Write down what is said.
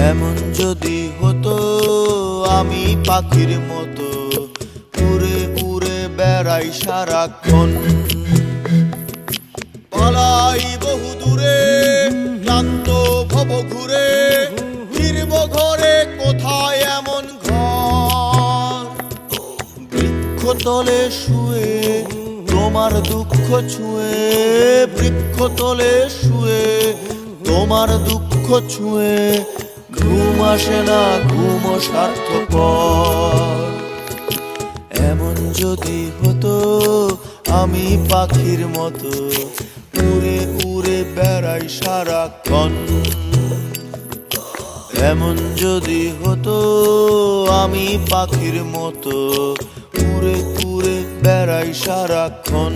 এমন যদি হতো আমি পাখির মতো উড়ে উড়ে বেড়াই সারাক্ষণ, পালাই বহু দূরে ক্লান্ত ভব ঘুরে, ফিরব ঘরে কোথায় এমন ঘর। বৃক্ষতলে শুয়ে তোমার দুঃখ ছুঁয়ে, বৃক্ষতলে শুয়ে তোমার দুঃখ ছুঁয়ে, ঘুম আসে না ঘুম সার্থকর। এমন যদি হতো আমি পাখির মতো উড়ে উড়ে বেড়াই সারাক্ষণ, এমন যদি হতো আমি পাখির মতো উড়ে উড়ে বেড়াই সারাক্ষণ।